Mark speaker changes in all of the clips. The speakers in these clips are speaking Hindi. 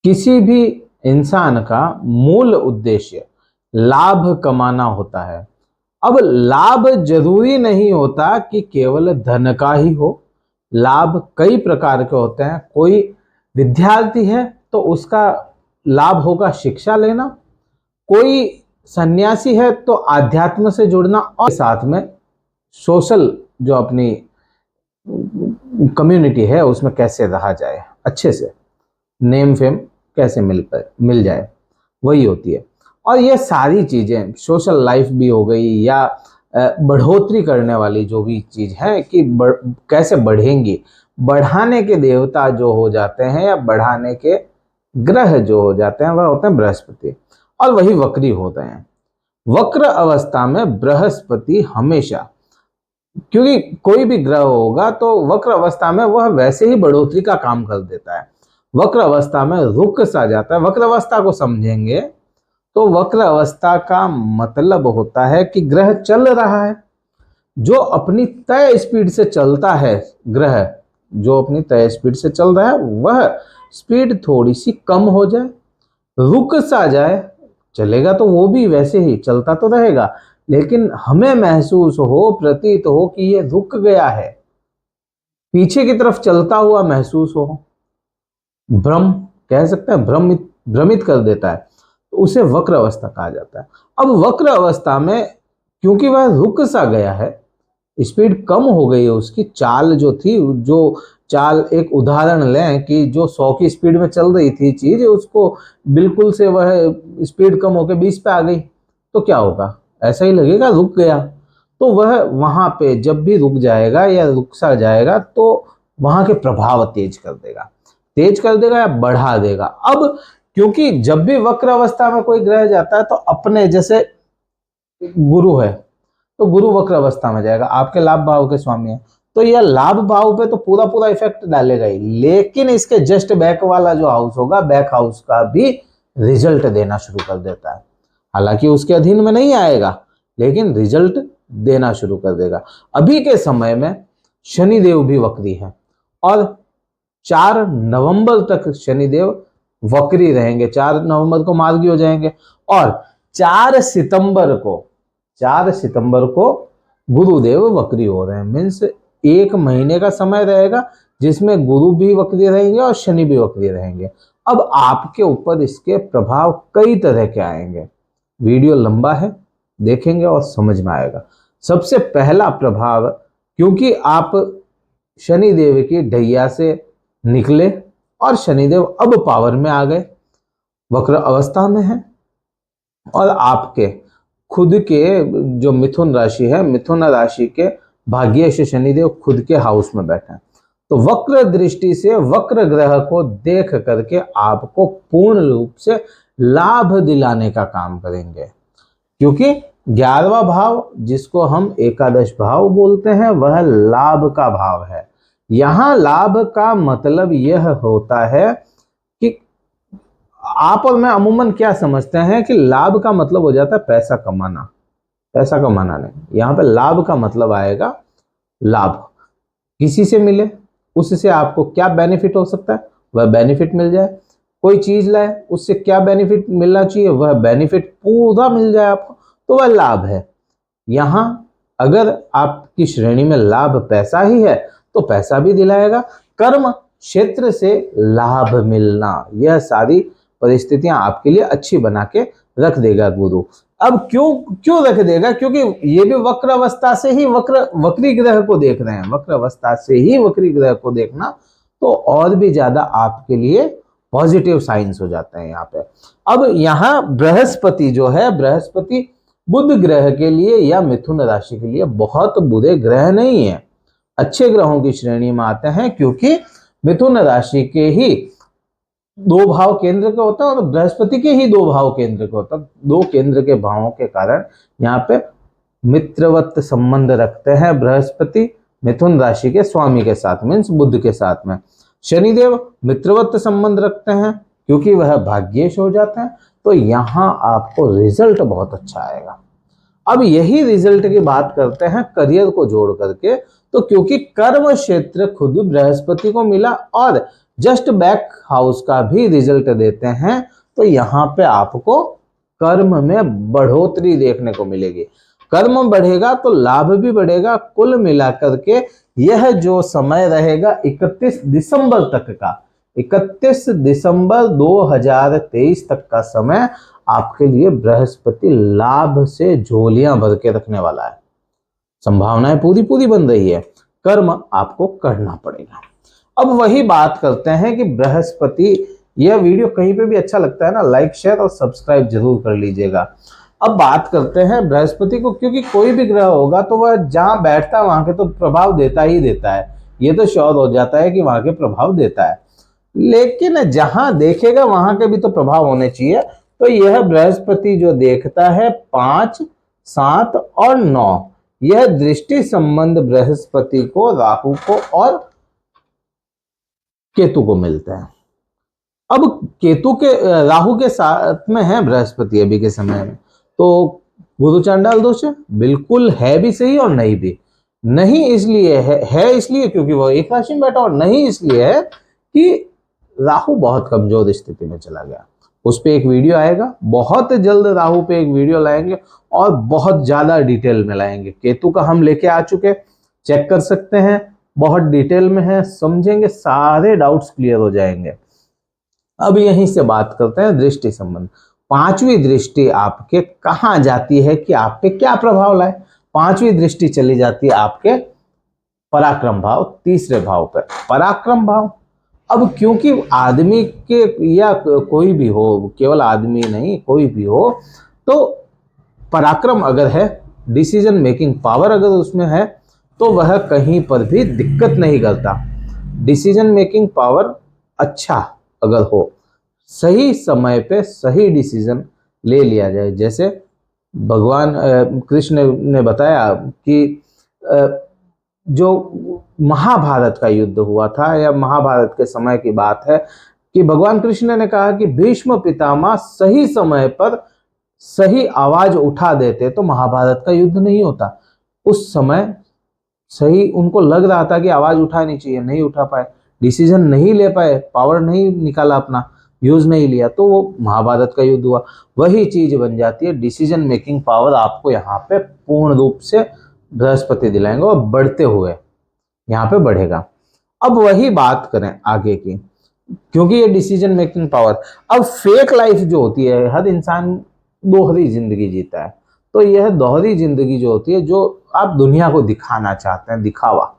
Speaker 1: किसी भी इंसान का मूल उद्देश्य लाभ कमाना होता है। अब लाभ जरूरी नहीं होता कि केवल धन का ही हो। लाभ कई प्रकार के होते हैं। कोई विद्यार्थी है तो उसका लाभ होगा शिक्षा लेना, कोई सन्यासी है तो आध्यात्म से जुड़ना, और साथ में सोशल जो अपनी कम्युनिटी है उसमें कैसे रहा जाए, अच्छे से नेम फेम कैसे मिल जाए, वही होती है। और ये सारी चीजें सोशल लाइफ भी हो गई या बढ़ोतरी करने वाली जो भी चीज है कि कैसे बढ़ेंगी, बढ़ाने के देवता जो हो जाते हैं या बढ़ाने के ग्रह जो हो जाते हैं वह होते हैं बृहस्पति, और वही वक्री होते हैं। वक्र अवस्था में बृहस्पति हमेशा, क्योंकि कोई भी ग्रह होगा तो वक्र अवस्था में वह वैसे ही बढ़ोतरी का काम कर देता है। वक्र अवस्था में रुक सा जाता है। वक्र अवस्था को समझेंगे तो वक्र अवस्था का मतलब होता है कि ग्रह चल रहा है, जो अपनी तय स्पीड से चलता है, ग्रह जो अपनी तय स्पीड से चल रहा है वह स्पीड थोड़ी सी कम हो जाए, रुक सा जाए, चलेगा तो वो भी वैसे ही चलता तो रहेगा, लेकिन हमें महसूस हो, प्रतीत हो कि ये रुक गया है, पीछे की तरफ चलता हुआ महसूस हो, भ्रम कह सकते हैं, भ्रमित कर देता है, तो उसे वक्र अवस्था कहा जाता है। अब वक्र अवस्था में क्योंकि वह रुक सा गया है, स्पीड कम हो गई है उसकी, चाल जो थी, जो चाल एक उदाहरण लें कि जो 100 की स्पीड में चल रही थी चीज, उसको बिल्कुल से वह स्पीड कम होकर 20 पे आ गई, तो क्या होगा, ऐसा ही लगेगा रुक गया। तो वह वहां पे जब भी रुक जाएगा या रुक सा जाएगा तो वहां के प्रभाव तेज कर देगा या बढ़ा देगा। अब क्योंकि जब भी वक्र अवस्था में कोई ग्रह जाता है तो अपने जैसे गुरु है तो गुरु वक्र अवस्था में जाएगा, आपके लाभ भाव के स्वामी है, तो यह लाभ भाव पे तो पूरा पूरा इफेक्ट डालेगा ही, लेकिन इसके जस्ट बैक वाला जो हाउस होगा, बैक हाउस का भी रिजल्ट देना शुरू कर देता है। हालांकि उसके अधीन में नहीं आएगा लेकिन रिजल्ट देना शुरू कर देगा। अभी के समय में शनिदेव भी वक्री है और 4 नवंबर तक शनिदेव वक्री रहेंगे, 4 नवंबर को मार्गी हो जाएंगे, और 4 सितंबर को गुरुदेव वक्री हो रहे हैं। मीन्स 1 महीने का समय रहेगा जिसमें गुरु भी वक्री रहेंगे और शनि भी वक्री रहेंगे। अब आपके ऊपर इसके प्रभाव कई तरह के आएंगे, वीडियो लंबा है, देखेंगे और समझ में आएगा। सबसे पहला प्रभाव, क्योंकि आप शनिदेव की ढैया से निकले और शनिदेव अब पावर में आ गए, वक्र अवस्था में है, और आपके खुद के जो मिथुन राशि है, मिथुन राशि के भाग्य से शनिदेव खुद के हाउस में बैठे हैं, तो वक्र दृष्टि से वक्र ग्रह को देख करके आपको पूर्ण रूप से लाभ दिलाने का काम करेंगे। क्योंकि 11वां भाव जिसको हम एकादश भाव बोलते हैं वह लाभ का भाव है। यहां लाभ का मतलब यह होता है कि आप और मैं अमूमन क्या समझते हैं कि लाभ का मतलब हो जाता है पैसा कमाना। पैसा कमाना नहीं, यहाँ पे लाभ का मतलब आएगा लाभ, किसी से मिले उससे आपको क्या बेनिफिट हो सकता है वह बेनिफिट मिल जाए, कोई चीज लाए उससे क्या बेनिफिट मिलना चाहिए वह बेनिफिट पूरा मिल जाए आपको, तो वह लाभ है। यहां अगर आपकी श्रेणी में लाभ पैसा ही है तो पैसा भी दिलाएगा, कर्म क्षेत्र से लाभ मिलना, यह सारी परिस्थितियां आपके लिए अच्छी बना के रख देगा गुरु। अब क्यों रख देगा, क्योंकि ये भी वक्र अवस्था से ही वक्री ग्रह को देख रहे हैं, वक्र अवस्था से ही वक्री ग्रह को देखना तो और भी ज्यादा आपके लिए पॉजिटिव साइंस हो जाते हैं यहाँ पे। अब यहाँ बृहस्पति जो है, बृहस्पति बुध ग्रह के लिए या मिथुन राशि के लिए बहुत बुरे ग्रह नहीं है, अच्छे ग्रहों की श्रेणी में आते हैं, क्योंकि मिथुन राशि के ही 2 भाव केंद्र के होता है और बृहस्पति के ही 2 भाव केंद्र के होता है। 2 केंद्र के भावों के कारण यहाँ पे मित्रवत संबंध रखते हैं बृहस्पति मिथुन राशि के स्वामी के साथ, मीन्स बुध के साथ में। शनिदेव मित्रवत संबंध रखते हैं क्योंकि वह भाग्येश हो जाते हैं, तो यहाँ आपको रिजल्ट बहुत अच्छा आएगा। अब यही रिजल्ट की बात करते हैं करियर को जोड़ करके, तो क्योंकि कर्म क्षेत्र खुद बृहस्पति को मिला और जस्ट बैक हाउस का भी रिजल्ट देते हैं। तो यहाँ पे आपको कर्म में बढ़ोतरी देखने को मिलेगी। कर्म बढ़ेगा तो लाभ भी बढ़ेगा। कुल मिलाकर के यह जो समय रहेगा 31 दिसंबर तक का, 31 दिसंबर 2023 तक का समय आपके लिए बृहस्पति लाभ से झोलियां भर के रखने वाला है। संभावनाएं पूरी पूरी बन रही है। कर्म आपको करना पड़ेगा। अब वही बात करते हैं कि बृहस्पति, यह वीडियो कहीं पे भी अच्छा लगता है ना, लाइक शेयर और सब्सक्राइब जरूर कर लीजिएगा। अब बात करते हैं बृहस्पति को, क्योंकि कोई भी ग्रह होगा तो वह जहां बैठता है वहां के तो प्रभाव देता ही देता है। ये तो श्योर हो जाता है कि वहां के प्रभाव देता है, लेकिन जहां देखेगा वहां के भी तो प्रभाव होने चाहिए। तो यह बृहस्पति जो देखता है 5, 7 और 9, यह दृष्टि संबंध बृहस्पति को, राहु को और केतु को मिलता है। अब केतु के, राहु के साथ में है बृहस्पति अभी के समय में, तो गुरु चांडाल दोष है, बिल्कुल है भी सही और नहीं भी। नहीं इसलिए है इसलिए क्योंकि वो एक राशि में बैठा, और नहीं इसलिए है कि राहु बहुत कमजोर स्थिति में चला गया। उस पे एक वीडियो आएगा, बहुत जल्द राहु पे एक वीडियो लाएंगे और बहुत ज्यादा डिटेल में लाएंगे। केतु का हम लेके आ चुके, चेक कर सकते हैं, बहुत डिटेल में है, समझेंगे, सारे डाउट्स क्लियर हो जाएंगे। अब यहीं से बात करते हैं दृष्टि संबंध। पांचवी दृष्टि आपके कहां जाती है कि आप पे क्या प्रभाव लाए? पांचवी दृष्टि चली जाती है आपके पराक्रम भाव, तीसरे भाव पर, पराक्रम भाव। अब क्योंकि आदमी के, या कोई भी हो, केवल आदमी नहीं कोई भी हो, तो पराक्रम अगर है, डिसीजन मेकिंग पावर अगर उसमें है, तो वह कहीं पर भी दिक्कत नहीं करता। डिसीजन मेकिंग पावर अच्छा अगर हो, सही समय पे सही डिसीजन ले लिया जाए। जैसे भगवान कृष्ण ने बताया कि जो महाभारत का युद्ध हुआ था, या महाभारत के समय की बात है, कि भगवान कृष्ण ने कहा कि भीष्म पितामह सही समय पर सही आवाज उठा देते तो महाभारत का युद्ध नहीं होता। उस समय सही उनको लग रहा था कि आवाज उठानी चाहिए, नहीं उठा पाए, डिसीजन नहीं ले पाए, पावर नहीं निकाला, अपना यूज नहीं लिया, तो वो महाभारत का युद्ध हुआ। वही चीज बन जाती है, डिसीजन मेकिंग पावर आपको यहाँ पे पूर्ण रूप से बृहस्पति दिलाएंगे और बढ़ते हुए यहाँ पे बढ़ेगा। अब वही बात करें आगे की, क्योंकि ये डिसीजन मेकिंग पावर, अब फेक लाइफ जो होती है, हर इंसान दोहरी जिंदगी जीता है, तो यह दोहरी जिंदगी जो होती है, जो आप दुनिया को दिखाना चाहते हैं, दिखावा,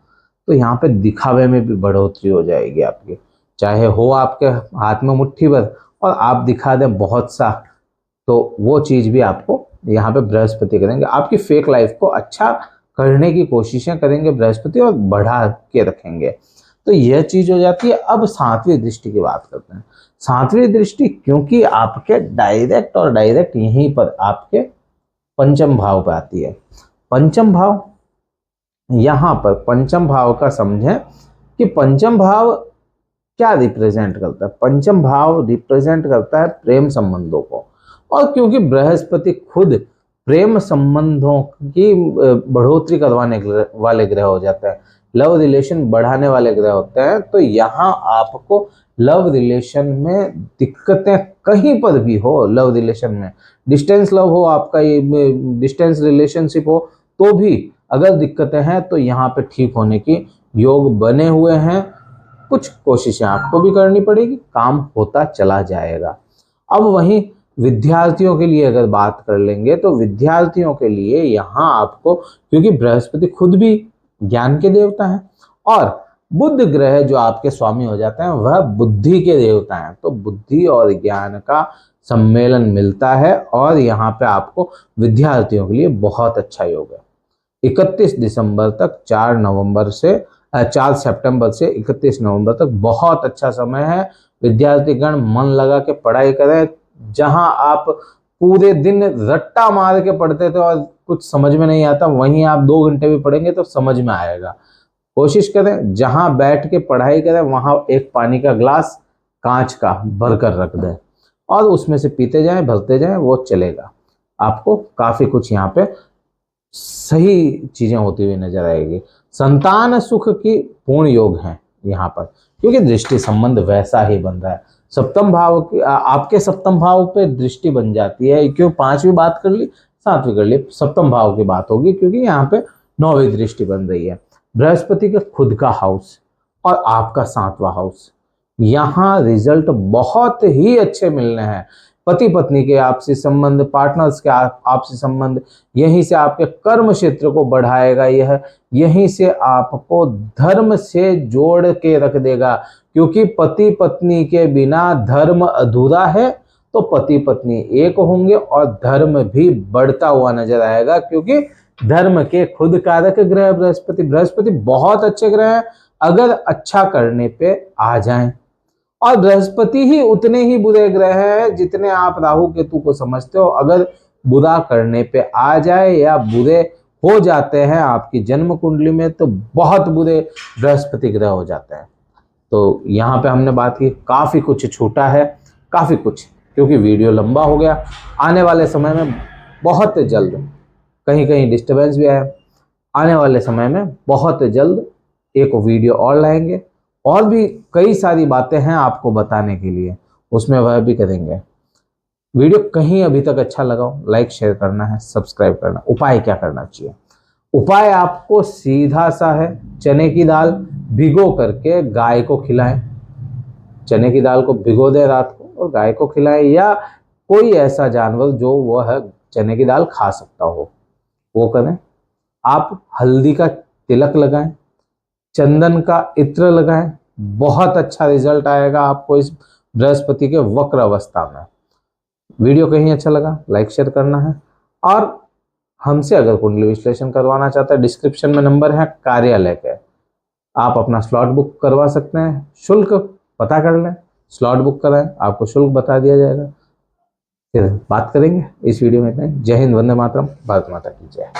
Speaker 1: तो यहाँ पे दिखावे में भी बढ़ोतरी हो जाएगी आपकी। चाहे हो आपके हाथ में मुट्ठी भर और आप दिखा दें बहुत सा, तो वो चीज भी आपको यहाँ पे बृहस्पति करेंगे। आपकी फेक लाइफ को अच्छा करने की कोशिशें करेंगे बृहस्पति और बढ़ा के रखेंगे। तो यह चीज हो जाती है। अब सातवीं दृष्टि की बात करते हैं। सातवीं दृष्टि क्योंकि आपके डायरेक्ट और डायरेक्ट यहीं पर आपके पंचम भाव पर आती है। पंचम भाव, यहां पर पंचम भाव का समझें कि पंचम भाव क्या रिप्रेजेंट करता है। पंचम भाव रिप्रेजेंट करता है प्रेम संबंधों को, और क्योंकि बृहस्पति खुद प्रेम संबंधों की बढ़ोतरी करवाने वाले ग्रह हो जाता है, लव रिलेशन बढ़ाने वाले ग्रह होते हैं, तो यहाँ आपको लव रिलेशन में दिक्कतें कहीं पर भी हो, लव रिलेशन में डिस्टेंस लव हो, आपका ये डिस्टेंस रिलेशनशिप हो, तो भी अगर दिक्कतें हैं तो यहाँ पे ठीक होने की योग बने हुए हैं। कुछ कोशिशें आपको भी करनी पड़ेगी, काम होता चला जाएगा। अब वहीं विद्यार्थियों के लिए अगर बात कर लेंगे, तो विद्यार्थियों के लिए यहाँ आपको, क्योंकि बृहस्पति खुद भी ज्ञान के देवता हैं, और बुध ग्रह जो आपके स्वामी हो जाते हैं वह बुद्धि के देवता हैं, तो बुद्धि और ज्ञान का सम्मेलन मिलता है, और यहाँ पे आपको विद्यार्थियों के लिए बहुत अच्छा योग है। 31 दिसंबर तक 4 सितंबर से 31 नवंबर तक बहुत अच्छा समय है। विद्यार्थीगण मन लगा के पढ़ाई करें। जहां आप पूरे दिन रट्टा मार के पढ़ते थे और कुछ समझ में नहीं आता, वहीं आप 2 घंटे भी पढ़ेंगे तो समझ में आएगा। कोशिश करें जहां बैठ के पढ़ाई करें वहां एक पानी का ग्लास कांच का भर कर रख दें और उसमें से पीते जाएं, भरते जाएं, वो चलेगा। आपको काफी कुछ यहाँ पे सही चीजें होती हुई नजर आएगी। संतान सुख की पूर्ण योग है यहाँ पर, क्योंकि दृष्टि संबंध वैसा ही बन रहा है। सप्तम भाव की आपके सप्तम भाव पे दृष्टि बन जाती है, क्यों 5वीं बात कर ली, 7वीं कर ली, सप्तम भाव की बात होगी क्योंकि यहाँ पे 9वीं दृष्टि बन रही है। बृहस्पति का खुद का हाउस और आपका 7वां हाउस, यहाँ रिजल्ट बहुत ही अच्छे मिलने हैं। पति पत्नी के आपसी संबंध, पार्टनर्स के आपसी संबंध, यहीं से आपके कर्म क्षेत्र को बढ़ाएगा यह, यहीं से आपको धर्म से जोड़ के रख देगा, क्योंकि पति पत्नी के बिना धर्म अधूरा है। तो पति पत्नी एक होंगे और धर्म भी बढ़ता हुआ नजर आएगा, क्योंकि धर्म के खुद कारक ग्रह बृहस्पति, बृहस्पति बहुत अच्छे ग्रह हैं अगर अच्छा करने पे आ जाएं। और बृहस्पति ही उतने ही बुरे ग्रह हैं जितने आप राहु केतु को समझते हो, अगर बुरा करने पे आ जाए या बुरे हो जाते हैं आपकी जन्म कुंडली में तो बहुत बुरे बृहस्पति ग्रह हो जाते हैं। तो यहाँ पे हमने बात की, काफी कुछ छूटा है, काफी कुछ, क्योंकि वीडियो लंबा हो गया। आने वाले समय में बहुत जल्द, कहीं कहीं डिस्टर्बेंस भी आया, आने वाले समय में बहुत जल्द एक वीडियो और लाएंगे, और भी कई सारी बातें हैं आपको बताने के लिए, उसमें वह भी करेंगे। वीडियो कहीं अभी तक अच्छा लगा हो, लाइक शेयर करना है, सब्सक्राइब करना। उपाय क्या करना चाहिए? उपाय आपको सीधा सा है, चने की दाल भिगो करके गाय को खिलाएं। चने की दाल को भिगो दें रात को और गाय को खिलाएं, या कोई ऐसा जानवर जो वह चने की दाल खा सकता हो वो करें। आप हल्दी का तिलक लगाएं, चंदन का इत्र लगाएं, बहुत अच्छा रिजल्ट आएगा आपको इस बृहस्पति के वक्र अवस्था में। वीडियो कहीं अच्छा लगा लाइक शेयर करना है, और हमसे अगर कुंडली विश्लेषण करवाना चाहते हैं, डिस्क्रिप्शन में नंबर है कार्यालय के, आप अपना स्लॉट बुक करवा सकते हैं। शुल्क पता कर लें, स्लॉट बुक कराएं, आपको शुल्क बता दिया जाएगा। फिर बात करेंगे। इस वीडियो में इतना ही। जय हिंद, वंदे मातरम, भारत माता की जय।